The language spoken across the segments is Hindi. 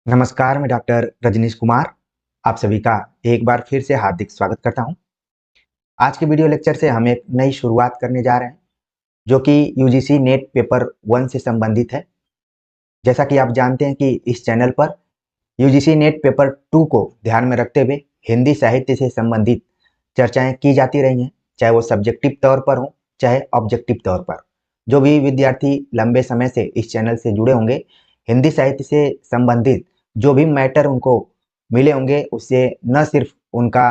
नमस्कार, मैं डॉक्टर रजनीश कुमार आप सभी का एक बार फिर से हार्दिक स्वागत करता हूं। आज के वीडियो लेक्चर से हम एक नई शुरुआत करने जा रहे हैं, जो कि यूजीसी नेट पेपर 1 से संबंधित है। जैसा कि आप जानते हैं कि इस चैनल पर यूजीसी नेट पेपर 2 को ध्यान में रखते हुए हिंदी साहित्य से संबंधित चर्चाएं की जाती रही हैं, चाहे वो सब्जेक्टिव तौर पर हो, चाहे ऑब्जेक्टिव तौर पर। जो भी विद्यार्थी लंबे समय से इस चैनल से जुड़े होंगे, हिंदी साहित्य से संबंधित जो भी मैटर उनको मिले होंगे, उससे न सिर्फ उनका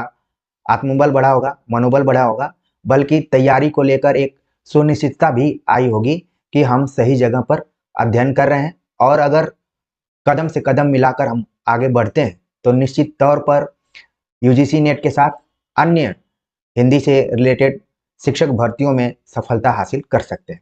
आत्मबल बढ़ा होगा, मनोबल बढ़ा होगा, बल्कि तैयारी को लेकर एक सुनिश्चितता भी आई होगी कि हम सही जगह पर अध्ययन कर रहे हैं। और अगर कदम से कदम मिलाकर हम आगे बढ़ते हैं, तो निश्चित तौर पर यूजीसी नेट के साथ अन्य हिंदी से रिलेटेड शिक्षक भर्तियों में सफलता हासिल कर सकते हैं।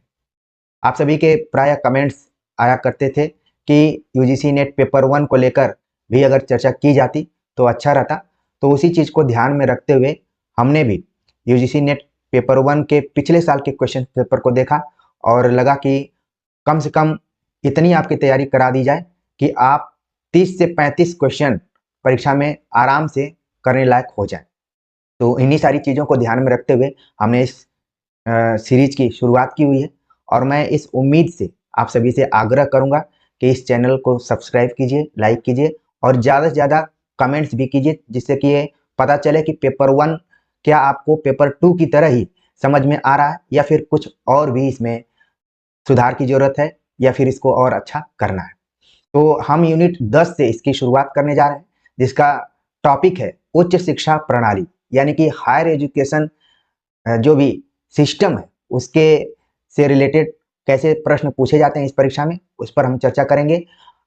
आप सभी के प्राय कमेंट्स आया करते थे कि यूजीसी नेट पेपर 1 को लेकर भी अगर चर्चा की जाती तो अच्छा रहता। तो उसी चीज़ को ध्यान में रखते हुए हमने भी यूजीसी नेट पेपर 1 के पिछले साल के क्वेश्चन पेपर को देखा और लगा कि कम से कम इतनी आपकी तैयारी करा दी जाए कि आप 30 से 35 क्वेश्चन परीक्षा में आराम से करने लायक हो जाए। तो इन्हीं सारी चीज़ों को ध्यान में रखते हुए हमने इस सीरीज की शुरुआत की हुई है और मैं इस उम्मीद से आप सभी से आग्रह करूंगा कि इस चैनल को सब्सक्राइब कीजिए, लाइक कीजिए और ज़्यादा से ज़्यादा कमेंट्स भी कीजिए, जिससे कि ये पता चले कि पेपर 1 क्या आपको पेपर 2 की तरह ही समझ में आ रहा है या फिर कुछ और भी इसमें सुधार की ज़रूरत है या फिर इसको और अच्छा करना है। तो हम यूनिट 10 से इसकी शुरुआत करने जा रहे हैं, जिसका टॉपिक है उच्च शिक्षा प्रणाली, यानी कि हायर एजुकेशन जो भी सिस्टम है उसके से रिलेटेड कैसे प्रश्न पूछे जाते हैं इस परीक्षा में, उस पर हम चर्चा करेंगे,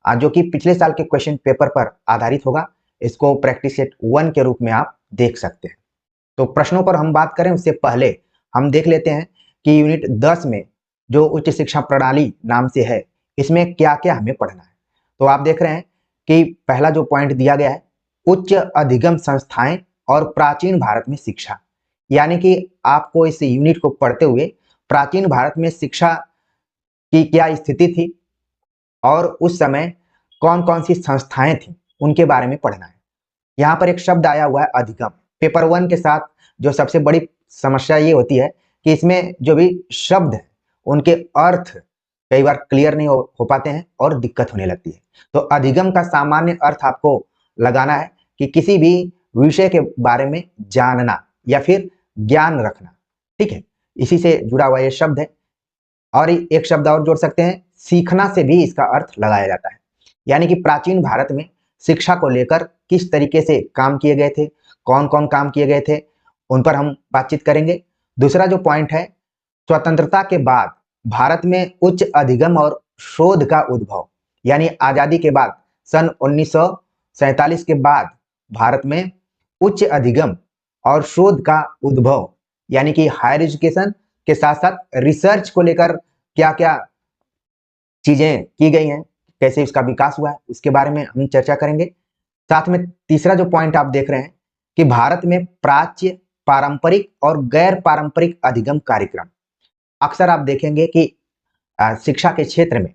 जो कि पिछले साल के क्वेश्चन पेपर पर आधारित होगा। इसको प्रैक्टिस सेट 1 के रूप में आप देख सकते हैं। तो प्रश्नों पर हम बात करें उससे पहले हम देख लेते हैं कि यूनिट 10 में जो उच्च शिक्षा प्रणाली नाम से है, इसमें क्या क्या हमें पढ़ना है। तो आप देख रहे हैं कि पहला जो पॉइंट दिया गया है, उच्च अधिगम संस्थाएं और प्राचीन भारत में शिक्षा, यानी कि आपको इस यूनिट को पढ़ते हुए प्राचीन भारत में शिक्षा की क्या स्थिति थी और उस समय कौन कौन सी संस्थाएं थी उनके बारे में पढ़ना है। यहाँ पर एक शब्द आया हुआ है अधिगम। पेपर 1 के साथ जो सबसे बड़ी समस्या ये होती है कि इसमें जो भी शब्द है उनके अर्थ कई बार क्लियर नहीं हो पाते हैं और दिक्कत होने लगती है। तो अधिगम का सामान्य अर्थ आपको लगाना है कि किसी भी विषय के बारे में जानना या फिर ज्ञान रखना, ठीक है, इसी से जुड़ा हुआ ये शब्द है। और एक शब्द और जोड़ सकते हैं, सीखना से भी इसका अर्थ लगाया जाता है, यानी कि प्राचीन भारत में शिक्षा को लेकर किस तरीके से काम किए गए थे, कौन कौन काम किए गए थे, उन पर हम बातचीत करेंगे। दूसरा जो पॉइंट है, स्वतंत्रता के बाद भारत में उच्च अधिगम और शोध का उद्भव, यानी आजादी के बाद सन 1947 के बाद भारत में उच्च अधिगम और शोध का उद्भव, यानी कि हायर एजुकेशन के साथ साथ रिसर्च को लेकर क्या क्या चीजें की गई हैं, कैसे इसका विकास हुआ है, उसके बारे में हम चर्चा करेंगे। साथ में तीसरा जो पॉइंट आप देख रहे हैं कि भारत में प्राच्य, पारंपरिक और गैर पारंपरिक अधिगम कार्यक्रम। अक्सर आप देखेंगे कि शिक्षा के क्षेत्र में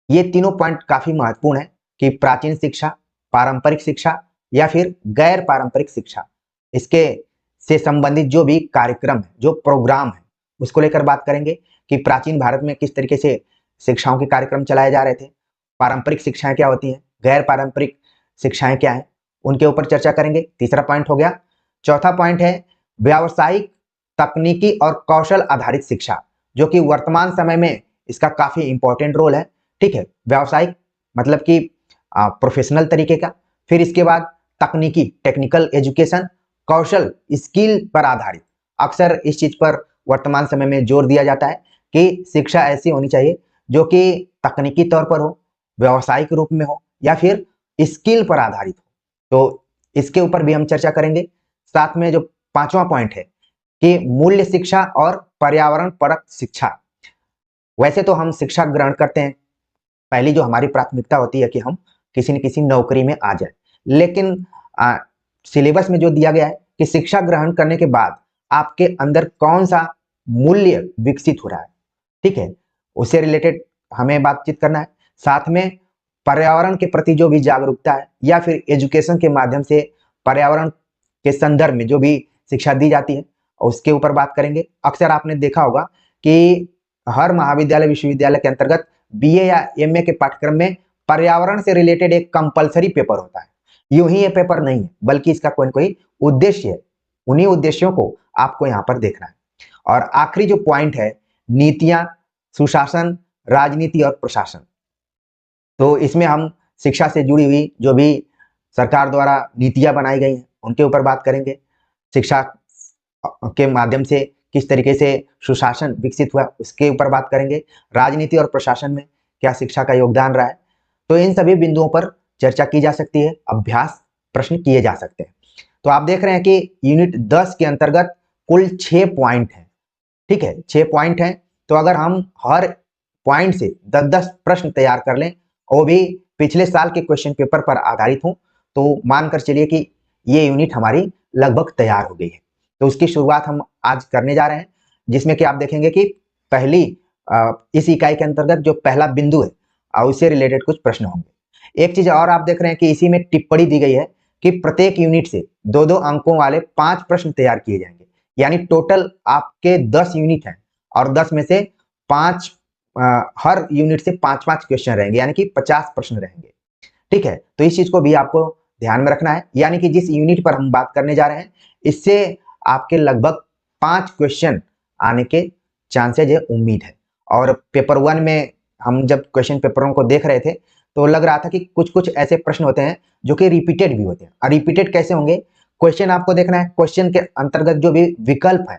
ये तीनों पॉइंट काफी महत्वपूर्ण है कि प्राचीन शिक्षा, पारंपरिक शिक्षा या फिर गैर पारंपरिक शिक्षा, इसके से संबंधित जो भी कार्यक्रम है, जो प्रोग्राम है, उसको लेकर बात करेंगे कि प्राचीन भारत में किस तरीके से शिक्षाओं के कार्यक्रम चलाए जा रहे थे, पारंपरिक शिक्षाएं क्या होती हैं, गैर पारंपरिक शिक्षाएं क्या हैं, उनके ऊपर चर्चा करेंगे। तीसरा पॉइंट हो गया। चौथा पॉइंट है व्यावसायिक, तकनीकी और कौशल आधारित शिक्षा, जो कि वर्तमान समय में इसका काफी इंपॉर्टेंट रोल है, ठीक है। व्यावसायिक मतलब कि प्रोफेशनल तरीके का, फिर इसके बाद तकनीकी, टेक्निकल एजुकेशन, कौशल, स्किल पर आधारित। अक्सर इस चीज पर वर्तमान समय में जोर दिया जाता है कि शिक्षा ऐसी होनी चाहिए जो कि तकनीकी तौर पर हो, व्यावसायिक रूप में हो या फिर स्किल पर आधारित हो। तो इसके ऊपर भी हम चर्चा करेंगे। साथ में जो पांचवा पॉइंट है कि मूल्य शिक्षा और पर्यावरण परक शिक्षा। वैसे तो हम शिक्षा ग्रहण करते हैं, पहली जो हमारी प्राथमिकता होती है कि हम किसी न किसी नौकरी में आ जाए, लेकिन सिलेबस में जो दिया गया है कि शिक्षा ग्रहण करने के बाद आपके अंदर कौन सा मूल्य विकसित हो रहा है, ठीक है, उससे रिलेटेड हमें बातचीत करना है। साथ में पर्यावरण के प्रति जो भी जागरूकता है या फिर एजुकेशन के माध्यम से पर्यावरण के संदर्भ में जो भी शिक्षा दी जाती है उसके ऊपर बात करेंगे। अक्सर आपने देखा होगा कि हर महाविद्यालय विश्वविद्यालय के अंतर्गत बीए या एमए के पाठ्यक्रम में पर्यावरण से रिलेटेड एक कंपलसरी पेपर होता है। यूं ही ये पेपर नहीं है, बल्कि इसका कोई न कोई उद्देश्य है। उन्हीं उद्देश्यों को आपको यहाँ पर देखना है। और आखिरी जो पॉइंट है, नीतियां, सुशासन, राजनीति और प्रशासन। तो इसमें हम शिक्षा से जुड़ी हुई जो भी सरकार द्वारा नीतियां बनाई गई हैं उनके ऊपर बात करेंगे। शिक्षा के माध्यम से किस तरीके से सुशासन विकसित हुआ उसके ऊपर बात करेंगे। राजनीति और प्रशासन में क्या शिक्षा का योगदान रहा है। तो इन सभी बिंदुओं पर चर्चा की जा सकती है, अभ्यास प्रश्न किए जा सकते हैं। तो आप देख रहे हैं कि यूनिट 10 के अंतर्गत कुल 6 पॉइंट हैं। ठीक है, 6 पॉइंट हैं। तो अगर हम हर पॉइंट से 10-10 प्रश्न तैयार कर लें, वो भी पिछले साल के क्वेश्चन पेपर पर आधारित हों, तो मानकर चलिए कि ये यूनिट हमारी लगभग तैयार हो गई है। तो उसकी शुरुआत हम आज करने जा रहे हैं, जिसमें कि आप देखेंगे कि पहली इस इकाई के अंतर्गत जो पहला बिंदु है उससे रिलेटेड कुछ प्रश्न होंगे। एक चीज और आप देख रहे हैं कि इसी में टिप्पणी दी गई है कि प्रत्येक यूनिट से 2-2 अंकों वाले 5 प्रश्न तैयार किए जाएंगे। यानी टोटल आपके 10 यूनिट हैं और 10 में से 5 हर यूनिट से 5-5 क्वेश्चन रहेंगे, यानी कि 50 प्रश्न रहेंगे। ठीक है, तो इस चीज को भी आपको ध्यान में रखना है। यानी कि जिस यूनिट पर हम बात करने जा रहे हैं इससे आपके लगभग 5 क्वेश्चन आने के चांसेज है, उम्मीद है। और पेपर 1 में हम जब क्वेश्चन पेपरों को देख रहे थे तो लग रहा था कि कुछ कुछ ऐसे प्रश्न होते हैं जो कि रिपीटेड भी होते हैं। और रिपीटेड कैसे होंगे, क्वेश्चन आपको देखना है, क्वेश्चन के अंतर्गत जो भी विकल्प है,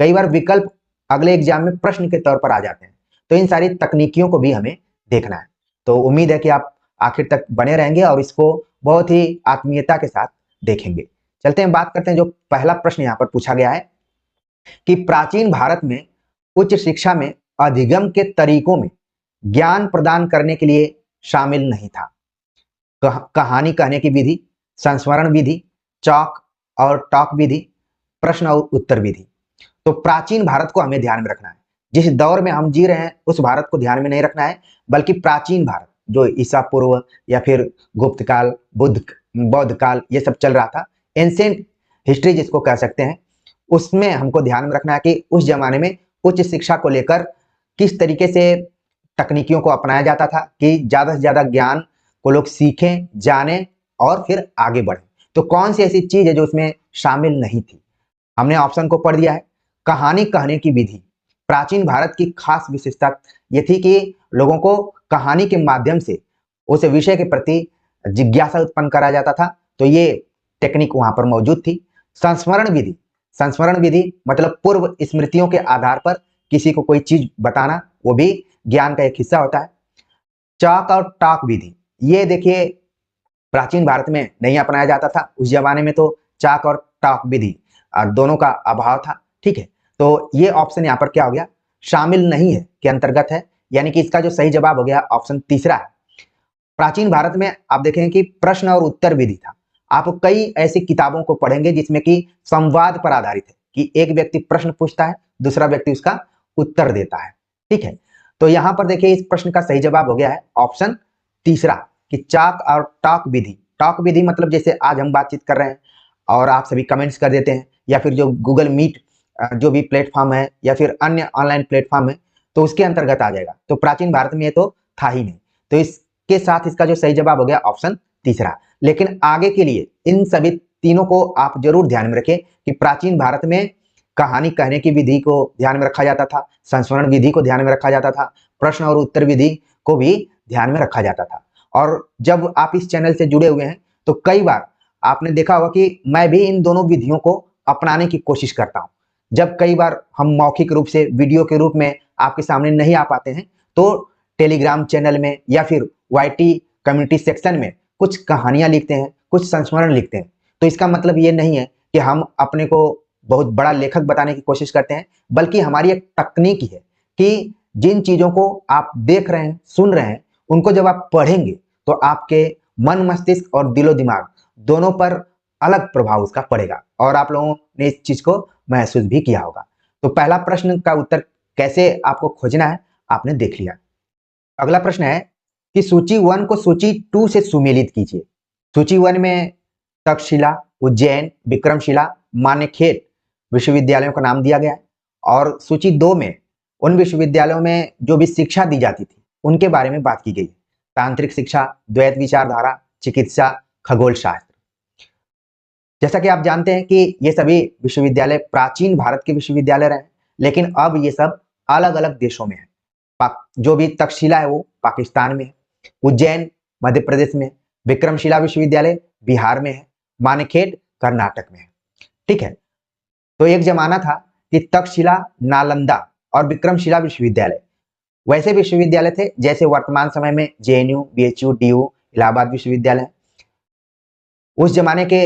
कई बार विकल्प अगले एग्जाम में प्रश्न के तौर पर आ जाते हैं। तो इन सारी तकनीकियों को भी हमें देखना है। तो उम्मीद है कि आप आखिर तक बने रहेंगे और इसको बहुत ही आत्मीयता के साथ देखेंगे। चलते हैं, बात करते हैं। जो पहला प्रश्न यहाँ पर पूछा गया है कि प्राचीन भारत में उच्च शिक्षा में अधिगम के तरीकों में ज्ञान प्रदान करने के लिए शामिल नहीं था। कहानी कहने की विधि, संस्मरण विधि, चौक और टॉक विधि, प्रश्न और उत्तर विधि। तो प्राचीन भारत को हमें ध्यान में रखना है। जिस दौर में हम जी रहे हैं उस भारत को ध्यान में नहीं रखना है, बल्कि प्राचीन भारत जो ईसा पूर्व या फिर गुप्त काल, बौद्ध काल, ये सब चल रहा था, एंशिएंट हिस्ट्री जिसको कह सकते हैं, उसमें हमको ध्यान में रखना है कि उस जमाने में उच्च शिक्षा को लेकर किस तरीके से तकनीकियों को अपनाया जाता था कि ज्यादा से ज्यादा ज्ञान को लोग सीखें, जानें और फिर आगे बढ़ें। तो कौन सी ऐसी चीज है जो उसमें शामिल नहीं थी। हमने ऑप्शन को पढ़ दिया है। कहानी कहने की विधि, प्राचीन भारत की खास विशेषता ये थी कि लोगों को कहानी के माध्यम से उस विषय के प्रति जिज्ञासा उत्पन्न करा जाता था। तो ये टेक्निक वहां पर मौजूद थी। संस्मरण विधि, संस्मरण विधि मतलब पूर्व स्मृतियों के आधार पर किसी को कोई चीज बताना, वो भी ज्ञान का एक हिस्सा होता है। चॉक और टॉक विधि, ये देखिए प्राचीन भारत में नहीं अपनाया जाता था। उस जमाने में तो चाक और टॉक विधि दोनों का अभाव था। ठीक है, तो ये ऑप्शन यहाँ पर क्या हो गया, शामिल नहीं है के अंतर्गत है। यानी कि इसका जो सही जवाब हो गया ऑप्शन तीसरा है। प्राचीन भारत में आप देखेंगे कि प्रश्न और उत्तर विधि था। आप कई ऐसी किताबों को पढ़ेंगे जिसमें कि संवाद पर आधारित है कि एक व्यक्ति प्रश्न पूछता है, दूसरा व्यक्ति उसका उत्तर देता है। ठीक है, तो यहां पर देखिए इस प्रश्न का सही जवाब हो गया है ऑप्शन तीसरा कि चाक और टॉक विधि। टॉक विधि मतलब जैसे आज हम बातचीत कर रहे हैं और आप सभी कमेंट्स कर देते हैं, या फिर जो गूगल मीट जो भी प्लेटफॉर्म है या फिर अन्य ऑनलाइन प्लेटफॉर्म है, तो उसके अंतर्गत आ जाएगा। तो प्राचीन भारत में ये तो था ही नहीं। तो इसके साथ इसका जो सही जवाब हो गया ऑप्शन तीसरा। लेकिन आगे के लिए इन सभी तीनों को आप जरूर ध्यान में रखें कि प्राचीन भारत में कहानी कहने की विधि को ध्यान में रखा जाता था, संस्मरण विधि को ध्यान में रखा जाता था, प्रश्न और उत्तर विधि को भी ध्यान में रखा जाता था। और जब आप इस चैनल से जुड़े हुए हैं तो कई बार आपने देखा होगा कि मैं भी इन दोनों विधियों को अपनाने की कोशिश करता हूं। जब कई बार हम मौखिक रूप से वीडियो के रूप में आपके सामने नहीं आ पाते हैं तो टेलीग्राम चैनल में या फिर YT कम्युनिटी सेक्शन में कुछ कहानियां लिखते हैं, कुछ संस्मरण लिखते हैं। तो इसका मतलब ये नहीं है कि हम अपने को बहुत बड़ा लेखक बताने की कोशिश करते हैं, बल्कि हमारी एक तकनीक है कि जिन चीजों को आप देख रहे हैं, सुन रहे हैं, उनको जब आप पढ़ेंगे तो आपके मन, मस्तिष्क और दिलो दिमाग दोनों पर अलग प्रभाव उसका पड़ेगा और आप लोगों ने इस चीज को महसूस भी किया होगा। तो पहला प्रश्न का उत्तर कैसे आपको खोजना है आपने देख लिया। अगला प्रश्न है कि सूची 1 को सूची 2 से सुमेलित कीजिए। सूची 1 में तक्षशिला, उज्जैन, विक्रमशिला, मानेखेट विश्वविद्यालयों का नाम दिया गया है और सूची 2 में उन विश्वविद्यालयों में जो भी शिक्षा दी जाती थी उनके बारे में बात की गई। तांत्रिक शिक्षा, द्वैत विचारधारा, चिकित्सा, खगोल शास्त्र। जैसा कि आप जानते हैं कि ये सभी विश्वविद्यालय प्राचीन भारत के विश्वविद्यालय रहे, लेकिन अब ये सब अलग अलग देशों में है। जो भी तक्षशिला है वो पाकिस्तान में है, उज्जैन मध्य प्रदेश में, विक्रमशिला विश्वविद्यालय बिहार में है, मानेखेट कर्नाटक में है। ठीक है, तो एक जमाना था कि तक्षशिला, नालंदा और विक्रमशिला विश्वविद्यालय वैसे विश्वविद्यालय थे जैसे वर्तमान समय में जेएनयू, बीएचयू, डीयू, इलाहाबाद विश्वविद्यालय। उस जमाने के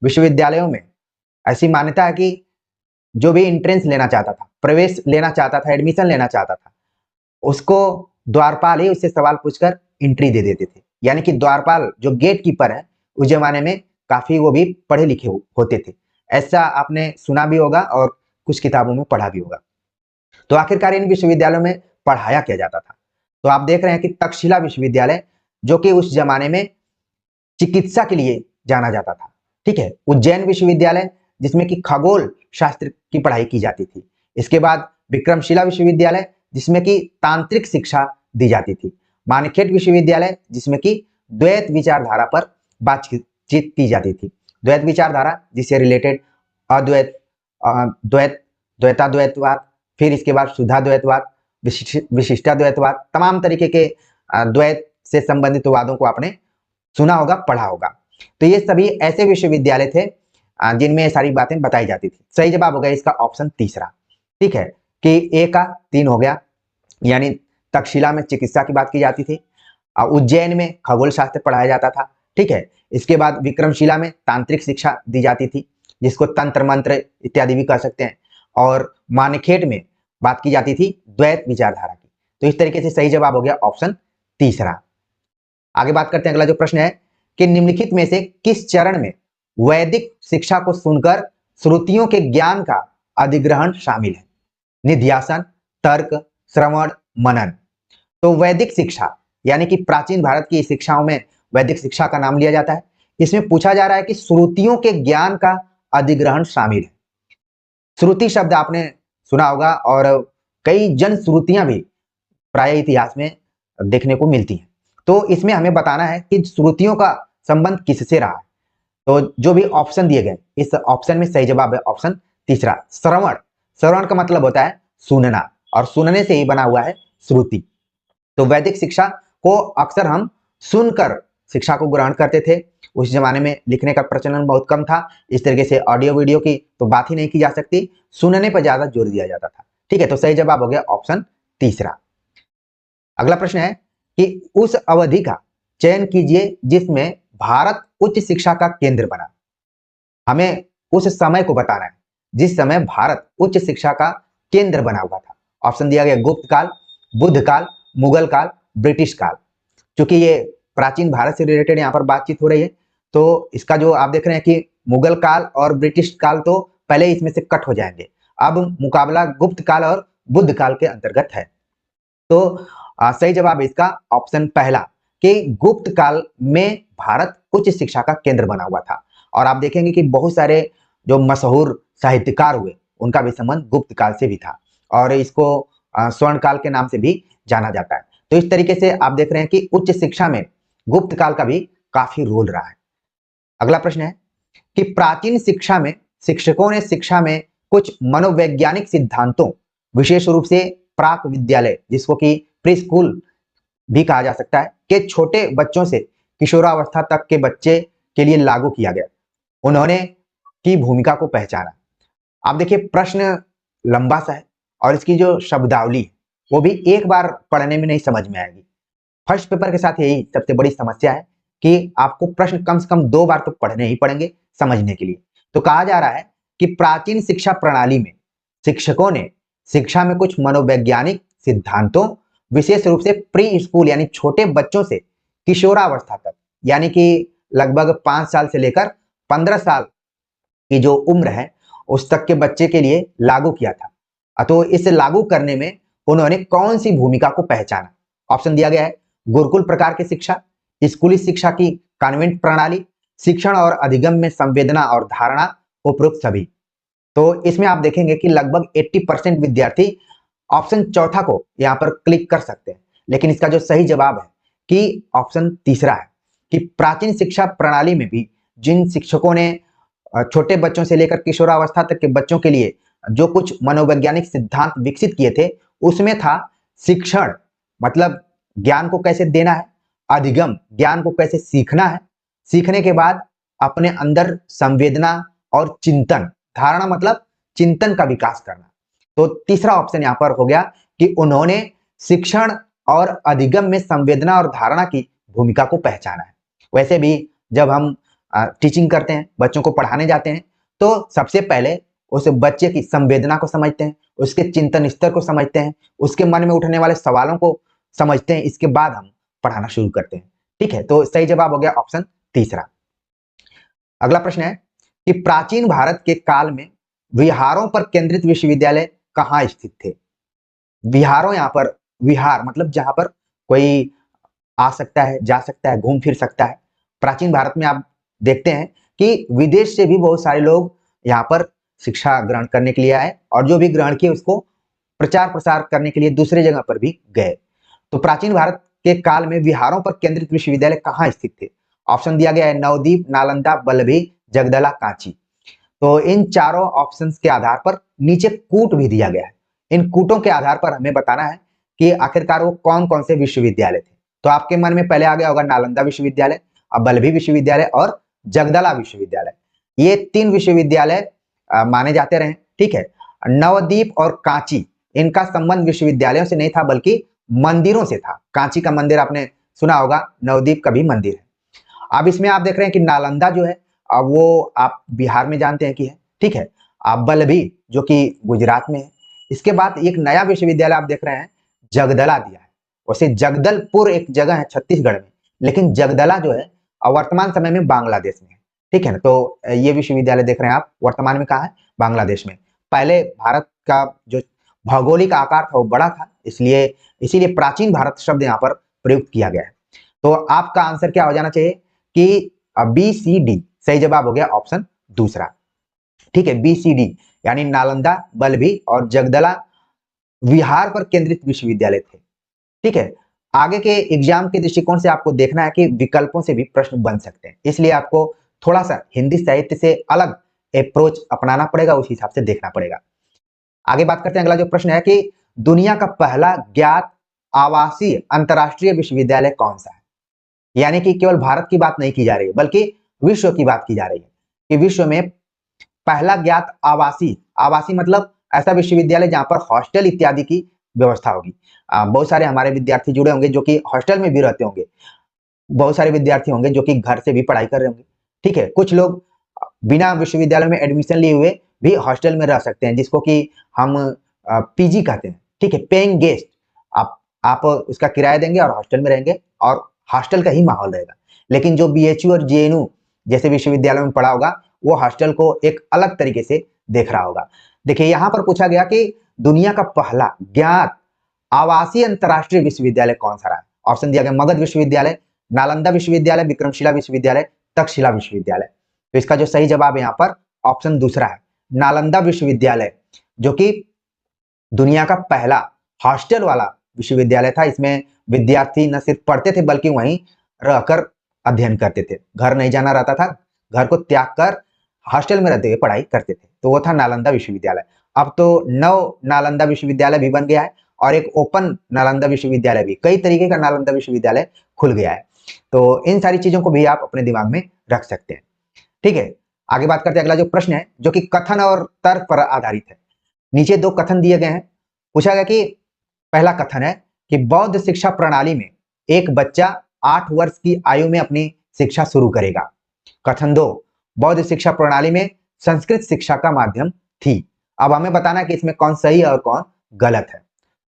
विश्वविद्यालयों में ऐसी मान्यता है कि जो भी एंट्रेंस लेना चाहता था, प्रवेश लेना चाहता था, एडमिशन लेना चाहता था, उसको द्वारपाल ही उससे सवाल पूछकर एंट्री दे देते थे। यानी कि द्वारपाल जो गेट कीपर है उस जमाने में काफी वो भी पढ़े लिखे होते थे। ऐसा आपने सुना भी होगा और कुछ किताबों में पढ़ा भी होगा। तो आखिरकार इन विश्वविद्यालयों में पढ़ाया क्या जाता था? तो आप देख रहे हैं कि तक्षशिला विश्वविद्यालय जो कि उस जमाने में चिकित्सा के लिए जाना जाता था। ठीक है, उज्जैन विश्वविद्यालय जिसमें कि खगोल शास्त्र की पढ़ाई की जाती थी। इसके बाद विक्रमशिला विश्वविद्यालय जिसमें कि तांत्रिक शिक्षा दी जाती थी। मानेखेट विश्वविद्यालय जिसमें कि द्वैत विचारधारा पर बातचीत की जाती थी। द्वैत विचारधारा जिससे रिलेटेड अद्वैत, द्वैत, द्वैताद्वैतवाद, फिर इसके बाद शुद्धाद्वैतवाद, विशिष्टाद्वैतवाद, तमाम तरीके के द्वैत से संबंधित वादों को आपने सुना होगा, पढ़ा होगा। तो ये सभी ऐसे विश्वविद्यालय थे जिनमें ये सारी बातें बताई जाती थी। सही जवाब हो गया इसका ऑप्शन तीसरा। ठीक है, कि ए का 3 हो गया, यानी तक्षशिला में चिकित्सा की बात की जाती थी, उज्जैन में खगोल शास्त्र पढ़ाया जाता था। ठीक है, इसके बाद विक्रमशिला में तांत्रिक शिक्षा दी जाती थी जिसको तंत्र मंत्र इत्यादि भी कह सकते हैं, और मानेखेट में बात की जाती थी द्वैत विचारधारा की। तो इस तरीके से सही जवाब हो गया ऑप्शन तीसरा। आगे बात करते हैं, अगला जो प्रश्न है कि निम्नलिखित में से किस चरण में वैदिक शिक्षा को सुनकर श्रुतियों के ज्ञान का अधिग्रहण शामिल है? निध्यासन, तर्क, श्रवण, मनन। तो वैदिक शिक्षा यानी कि प्राचीन भारत की शिक्षाओं में वैदिक शिक्षा का नाम लिया जाता है। इसमें पूछा जा रहा है कि श्रुतियों के ज्ञान का अधिग्रहण शामिल है। श्रुति शब्द आपने सुना होगा और कई जन श्रुतियां भी प्राय इतिहास में देखने को मिलती हैं। तो इसमें हमें बताना है कि श्रुतियों का संबंध किससे रहा है। तो जो भी ऑप्शन दिए गए, इस ऑप्शन में सही जवाब है ऑप्शन तीसरा, श्रवण। श्रवण का मतलब होता है सुनना, और सुनने से ही बना हुआ है श्रुति। तो वैदिक शिक्षा को अक्सर हम सुनकर शिक्षा को ग्रहण करते थे। उस जमाने में लिखने का प्रचलन बहुत कम था, इस तरीके से ऑडियो वीडियो की तो बात ही नहीं की जा सकती, सुनने पर ज्यादा जोर दिया जाता था। ठीक है, तो सही जवाब हो गया ऑप्शन तीसरा। अगला प्रश्न है कि उस अवधि का चयन कीजिए जिसमें भारत उच्च शिक्षा का केंद्र बना। हमें उस समय को बताना है जिस समय भारत उच्च शिक्षा का केंद्र बना हुआ था। ऑप्शन दिया गया गुप्त काल, बुद्ध काल, मुगल काल, ब्रिटिश काल। क्योंकि ये प्राचीन भारत से रिलेटेड यहाँ पर बातचीत हो रही है, तो इसका जो आप देख रहे हैं कि मुगल काल और ब्रिटिश काल तो पहले इसमें से कट हो जाएंगे। अब मुकाबला गुप्त काल और बुद्ध काल के अंतर्गत है। तो सही जवाब इसका ऑप्शन पहला कि गुप्त काल में भारत उच्च शिक्षा का केंद्र बना हुआ था। और आप देखेंगे कि बहुत सारे जो मशहूर साहित्यकार हुए उनका भी संबंध गुप्त काल से भी था, और इसको स्वर्ण काल के नाम से भी जाना जाता है। तो इस तरीके से आप देख रहे हैं कि उच्च शिक्षा में गुप्त काल का भी काफी रोल रहा है। अगला प्रश्न है कि प्राचीन शिक्षा में शिक्षकों ने शिक्षा में कुछ मनोवैज्ञानिक सिद्धांतों, विशेष रूप से प्राक विद्यालय जिसको कि प्री स्कूल भी कहा जा सकता है, के छोटे बच्चों से किशोरावस्था तक के बच्चे के लिए लागू किया गया। उन्होंने की भूमिका को पहचाना। आप देखिए प्रश्न लंबा सा है और इसकी जो शब्दावली वो भी एक बार पढ़ने में नहीं समझ में आएगी। फर्स्ट पेपर के साथ यही सबसे बड़ी समस्या है कि आपको प्रश्न कम से कम 2 बार तो पढ़ने ही पड़ेंगे समझने के लिए। तो कहा जा रहा है कि प्राचीन शिक्षा प्रणाली में शिक्षकों ने शिक्षा में कुछ मनोवैज्ञानिक सिद्धांतों, विशेष रूप से प्री स्कूल यानी छोटे बच्चों से किशोरावस्था तक, यानी कि लगभग 5 साल से लेकर 15 साल की जो उम्र है उस तक के बच्चे के लिए लागू किया था। तो इसे लागू करने में उन्होंने कौन सी भूमिका को पहचाना? ऑप्शन दिया गया है गुरुकुल प्रकार की शिक्षा, स्कूली शिक्षा की कॉन्वेंट प्रणाली, शिक्षण और अधिगम में संवेदना और धारणा, उपरोक्त सभी। तो इसमें आप देखेंगे कि लगभग 80% विद्यार्थी ऑप्शन चौथा को यहाँ पर क्लिक कर सकते हैं, लेकिन इसका जो सही जवाब है कि ऑप्शन तीसरा है कि प्राचीन शिक्षा प्रणाली में भी जिन शिक्षकों ने छोटे बच्चों से लेकर किशोरावस्था तक के बच्चों के लिए जो कुछ मनोवैज्ञानिक सिद्धांत विकसित किए थे, उसमें था शिक्षण मतलब ज्ञान को कैसे देना है, अधिगम ज्ञान को कैसे सीखना है, सीखने के बाद अपने अंदर संवेदना और चिंतन, धारणा मतलब चिंतन का विकास करना। तो तीसरा ऑप्शन यहाँ पर हो गया कि उन्होंने शिक्षण और अधिगम में संवेदना और धारणा की भूमिका को पहचाना है। वैसे भी जब हम टीचिंग करते हैं, बच्चों को पढ़ाने जाते हैं, तो सबसे पहले उस बच्चे की संवेदना को समझते हैं, उसके चिंतन स्तर को समझते हैं, उसके मन में उठने वाले सवालों को समझते हैं, इसके बाद हम पढ़ाना शुरू करते हैं। ठीक है, तो सही जवाब हो गया ऑप्शन तीसरा। अगला प्रश्न है कि प्राचीन भारत के काल में विहारों पर केंद्रित विश्वविद्यालय कहाँ स्थित थे? विहारों, यहाँ पर विहार मतलब जहां पर कोई आ सकता है, जा सकता है, घूम फिर सकता है। प्राचीन भारत में आप देखते हैं कि विदेश से भी बहुत सारे लोग यहाँ पर शिक्षा ग्रहण करने के लिए आए और जो भी ग्रहण किए उसको प्रचार प्रसार करने के लिए दूसरे जगह पर भी गए। तो प्राचीन भारत के काल में विहारों पर केंद्रित विश्वविद्यालय कहाँ स्थित थे? ऑप्शन दिया गया है नवदीप, नालंदा, बल्लभी, जगदला, कांची। तो इन चारों ऑप्शंस के आधार पर नीचे कूट भी दिया गया है। इन कूटों के आधार पर हमें बताना है कि आखिरकार वो कौन कौन से विश्वविद्यालय थे। तो आपके मन में पहले आ गया होगा नालंदा विश्वविद्यालय, अब बल्लभी विश्वविद्यालय और जगदला विश्वविद्यालय। ये तीन विश्वविद्यालय माने जाते रहे। ठीक है, नवदीप और कांची, इनका संबंध विश्वविद्यालयों से नहीं था बल्कि मंदिरों से था। कांची का मंदिर आपने सुना होगा, नवदीप का भी मंदिर है। अब इसमें आप देख रहे हैं कि नालंदा जो है अब वो आप बिहार में जानते हैं कि है। ठीक है, आप बल्लभी जो कि गुजरात में है। इसके बाद एक नया विश्वविद्यालय आप देख रहे हैं जगदला दिया है। वैसे जगदलपुर एक जगह है छत्तीसगढ़ में, लेकिन जगदला जो है वर्तमान समय में बांग्लादेश में है। ठीक है ना, तो ये विश्वविद्यालय देख रहे हैं आप वर्तमान में कहाँ है? बांग्लादेश में। पहले भारत का जो भौगोलिक आकार था वो बड़ा था, इसलिए इसीलिए प्राचीन भारत शब्द यहाँ पर प्रयुक्त किया गया है। तो आपका आंसर क्या हो जाना चाहिए कि बी सी डी सही जवाब हो गया ऑप्शन दूसरा। ठीक है, बी सी डी यानी नालंदा, बल्लभी और जगदला विहार पर केंद्रित विश्वविद्यालय थे। ठीक है, आगे के एग्जाम के दृष्टिकोण से आपको देखना है कि विकल्पों से भी प्रश्न बन सकते हैं, इसलिए आपको थोड़ा सा हिंदी साहित्य से अलग अप्रोच अपनाना पड़ेगा, उस हिसाब से देखना पड़ेगा। आगे बात करते हैं, अगला जो प्रश्न है कि दुनिया का पहला ज्ञात आवासीय अंतरराष्ट्रीय विश्वविद्यालय कौन सा है? यानी कि केवल भारत की बात नहीं की जा रही है बल्कि विश्व की बात की जा रही है कि विश्व में पहला ज्ञात आवासीय मतलब ऐसा विश्वविद्यालय जहां पर हॉस्टल इत्यादि की व्यवस्था होगी। बहुत सारे हमारे विद्यार्थी जुड़े होंगे जो कि हॉस्टल में भी रहते होंगे, बहुत सारे विद्यार्थी होंगे जो कि घर से भी पढ़ाई कर रहे होंगे। ठीक है, कुछ लोग बिना विश्वविद्यालय में एडमिशन लिए हुए भी हॉस्टल में रह सकते हैं, जिसको कि हम पीजी कहते हैं। ठीक है, पेइंग गेस्ट, आप उसका किराया देंगे और हॉस्टल में रहेंगे और हॉस्टल का ही माहौल रहेगा। लेकिन जो बीएचयू और जेएनयू जैसे विश्वविद्यालय में पढ़ा होगा वो हॉस्टल को एक अलग तरीके से देख रहा होगा। देखिए यहाँ पर पूछा गया कि दुनिया का पहला ज्ञात आवासीय अंतरराष्ट्रीय विश्वविद्यालय कौन सा रहा? ऑप्शन दिया गया मगध विश्वविद्यालय, नालंदा विश्वविद्यालय, विक्रमशिला विश्वविद्यालय, तक्षशिला विश्वविद्यालय। तो इसका जो सही जवाब है यहाँ पर ऑप्शन दूसरा है, नालंदा विश्वविद्यालय, जो कि दुनिया का पहला हॉस्टल वाला विश्वविद्यालय था। इसमें विद्यार्थी न सिर्फ पढ़ते थे बल्कि वहीं रहकर अध्ययन करते थे, घर नहीं जाना रहता था, घर को त्याग कर हॉस्टल में रहते हुए पढ़ाई करते थे। तो वो था नालंदा विश्वविद्यालय। अब तो नव नालंदा विश्वविद्यालय भी बन गया है और एक ओपन नालंदा विश्वविद्यालय भी, कई तरीके का नालंदा विश्वविद्यालय खुल गया है। तो इन सारी चीजों को भी आप अपने दिमाग में रख सकते हैं। ठीक है, आगे बात करते हैं, अगला जो प्रश्न है जो कि कथन और तर्क पर आधारित है। नीचे दो कथन दिए गए हैं। पूछा गया कि पहला कथन है कि बौद्ध शिक्षा प्रणाली में एक बच्चा 8 वर्ष की आयु में अपनी शिक्षा शुरू करेगा। कथन 2, बौद्ध शिक्षा प्रणाली में संस्कृत शिक्षा का माध्यम थी। अब हमें बताना है कि इसमें कौन सही है और कौन गलत है।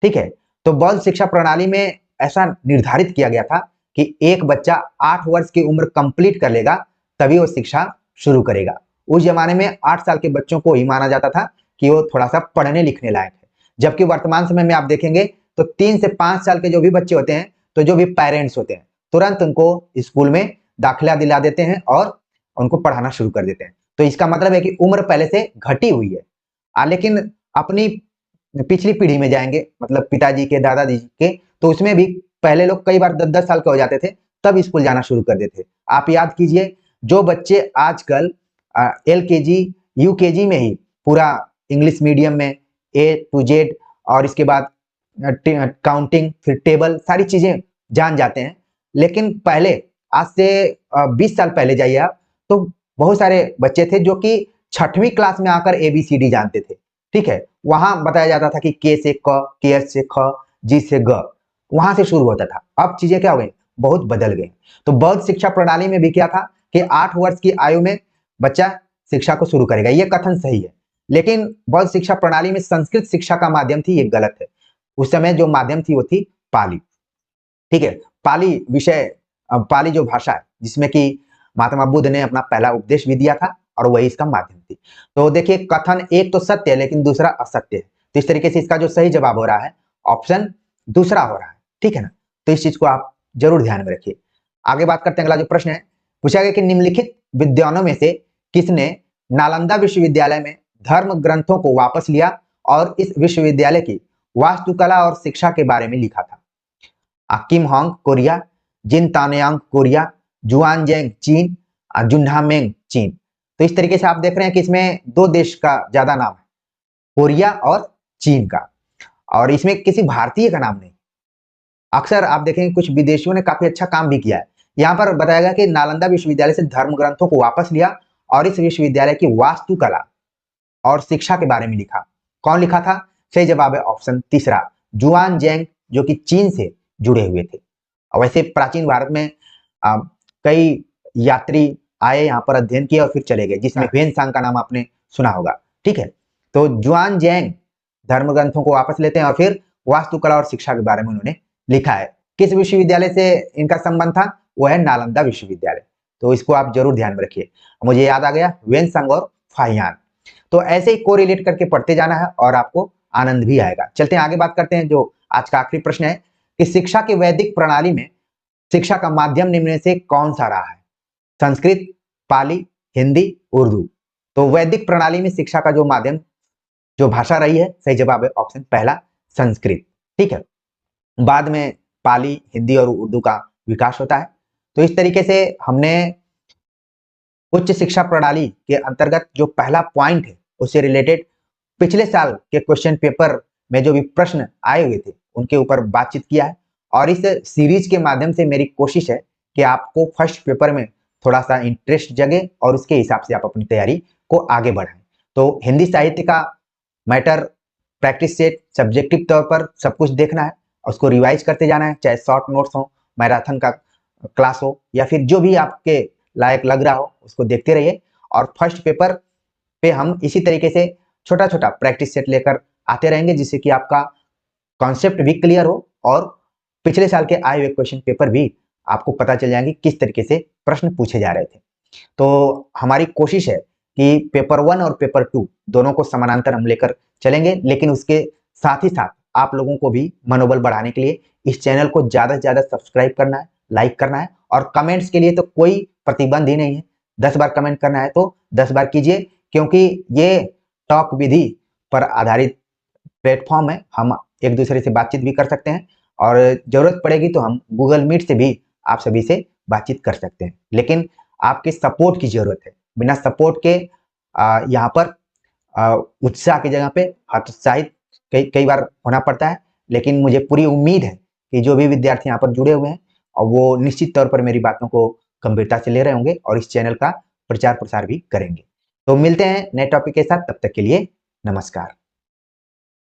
ठीक है, तो बौद्ध शिक्षा प्रणाली में ऐसा निर्धारित किया गया था कि एक बच्चा 8 वर्ष की उम्र कंप्लीट कर लेगा तभी वो शिक्षा शुरू करेगा। उस जमाने में 8 साल के बच्चों को ही माना जाता था कि वो थोड़ा सा पढ़ने लिखने लायक है, जबकि वर्तमान समय में आप देखेंगे तो 3 से 5 साल के जो भी बच्चे होते हैं तो जो भी पेरेंट्स होते हैं तुरंत उनको स्कूल में दाखिला दिला देते हैं और उनको पढ़ाना शुरू कर देते हैं। तो इसका मतलब है कि उम्र पहले से घटी हुई है। लेकिन अपनी पिछली पीढ़ी में जाएंगे, मतलब पिताजी के, दादाजी के, तो उसमें भी पहले लोग कई बार 10-10 साल के हो जाते थे तब स्कूल जाना शुरू कर देते थे। आप याद कीजिए, जो बच्चे आजकल LKG UKG में ही पूरा इंग्लिश मीडियम में A to Z और इसके बाद काउंटिंग, फिर टेबल, सारी चीजें जान जाते हैं, लेकिन पहले आज से 20 साल पहले जाइए आप, तो बहुत सारे बच्चे थे जो कि 6वीं क्लास में आकर ABCD जानते थे। ठीक है, वहां बताया जाता था कि K से क, K से ख, G से ग, वहां से शुरू होता था। अब चीजें क्या हो गई, बहुत बदल गई। तो बौद्ध शिक्षा प्रणाली में भी क्या था कि 8 वर्ष की आयु में बच्चा शिक्षा को शुरू करेगा, ये कथन सही है। लेकिन बौद्ध शिक्षा प्रणाली में संस्कृत शिक्षा का माध्यम थी, ये गलत है। उस समय जो माध्यम थी वो थी पाली। ठीक है, पाली विषय, पाली जो भाषा है जिसमें कि महात्मा बुद्ध ने अपना पहला उपदेश भी दिया था और वही इसका माध्यम थी। तो देखिए, कथन एक तो सत्य है लेकिन दूसरा असत्य है। तो इस तरीके से इसका जो सही जवाब हो रहा है ऑप्शन दूसरा हो रहा है। ठीक है ना, तो इस चीज को आप जरूर ध्यान में रखिए। आगे बात करते हैं, अगला जो प्रश्न है पूछा गया कि निम्नलिखित विद्वानों में से किसने नालंदा विश्वविद्यालय में धर्म ग्रंथों को वापस लिया और इस विश्वविद्यालय की वास्तुकला और शिक्षा के बारे में लिखा था? किम होंग कोरिया, जिन तानयांग कोरिया, जुआन जेंग चीन, जुन्हामेंग चीन। तो इस तरीके से आप देख रहे हैं कि इसमें दो देश का ज्यादा नाम है, कोरिया और चीन का, और इसमें किसी भारतीय का नाम नहीं। अक्सर आप देखेंगे कुछ विदेशियों ने काफी अच्छा काम भी किया है। यहाँ पर बताया गया कि नालंदा विश्वविद्यालय से धर्म ग्रंथों को वापस लिया और इस विश्वविद्यालय की वास्तुकला और शिक्षा के बारे में लिखा। कौन लिखा था? सही जवाब है ऑप्शन तीसरा, जुआन जेंग, जो कि चीन से जुड़े हुए थे। और वैसे प्राचीन भारत में कई यात्री आए, यहाँ पर अध्ययन किया और फिर चले गए, जिसमें ह्वेनसांग का नाम आपने सुना होगा। ठीक है, तो जुआन जेंग धर्म ग्रंथों को वापस लेते हैं और फिर वास्तुकला और शिक्षा के बारे में उन्होंने लिखा है। किस विश्वविद्यालय से इनका संबंध था? वो है नालंदा विश्वविद्यालय। तो इसको आप जरूर ध्यान में रखिए। मुझे याद आ गया, ह्वेनसांग और फाहियान। तो ऐसे ही कोरिलेट करके पढ़ते जाना है और आपको आनंद भी आएगा। चलते हैं आगे, बात करते हैं जो आज का आखिरी प्रश्न है कि शिक्षा की वैदिक प्रणाली में शिक्षा का माध्यम निम्न में से कौन सा रहा है? संस्कृत, पाली, हिंदी, उर्दू। तो वैदिक प्रणाली में शिक्षा का जो माध्यम, जो भाषा रही है, सही जवाब है ऑप्शन पहला, संस्कृत। ठीक है, बाद में पाली, हिंदी और उर्दू का विकास होता है। तो इस तरीके से हमने उच्च शिक्षा प्रणाली के अंतर्गत जो पहला पॉइंट है उससे रिलेटेड पिछले साल के क्वेश्चन पेपर में जो भी प्रश्न आए हुए थे उनके ऊपर बातचीत किया है। और इस सीरीज के माध्यम से मेरी कोशिश है कि आपको फर्स्ट पेपर में थोड़ा सा इंटरेस्ट जगे और उसके हिसाब से आप अपनी तैयारी को आगे बढ़ाएं। तो हिंदी साहित्य का मैटर, प्रैक्टिस सेट, सब्जेक्टिव तौर पर सब कुछ देखना है, उसको रिवाइज करते जाना है, चाहे शॉर्ट नोट्स हो, मैराथन का क्लास हो, या फिर जो भी आपके लायक लग रहा हो उसको देखते रहिए। और फर्स्ट पेपर पे हम इसी तरीके से छोटा छोटा प्रैक्टिस सेट लेकर आते रहेंगे, जिससे कि आपका कॉन्सेप्ट भी क्लियर हो और पिछले साल के आए हुए क्वेश्चन पेपर भी आपको पता चल जाएंगे किस तरीके से प्रश्न पूछे जा रहे थे। तो हमारी कोशिश है कि पेपर 1 और पेपर 2 दोनों को समानांतर हम लेकर चलेंगे, लेकिन उसके साथ ही साथ आप लोगों को भी मनोबल बढ़ाने के लिए इस चैनल को ज्यादा से ज्यादा सब्सक्राइब करना है, लाइक करना है, और कमेंट्स के लिए तो कोई प्रतिबंध ही नहीं है। 10 बार कमेंट करना है तो 10 बार कीजिए, क्योंकि ये टॉक विधि पर आधारित प्लेटफॉर्म है। हम एक दूसरे से बातचीत भी कर सकते हैं और जरूरत पड़ेगी तो हम गूगल मीट से भी आप सभी से बातचीत कर सकते हैं, लेकिन आपके सपोर्ट की जरूरत है। बिना सपोर्ट के यहाँ पर उत्साह की जगह पे हतोत्साहित कई बार होना पड़ता है। लेकिन मुझे पूरी उम्मीद है कि जो भी विद्यार्थी यहाँ पर जुड़े हुए हैं और वो निश्चित तौर पर मेरी बातों को गंभीरता से ले रहे होंगे और इस चैनल का प्रचार प्रसार भी करेंगे। तो मिलते हैं नए टॉपिक के साथ, तब तक के लिए नमस्कार।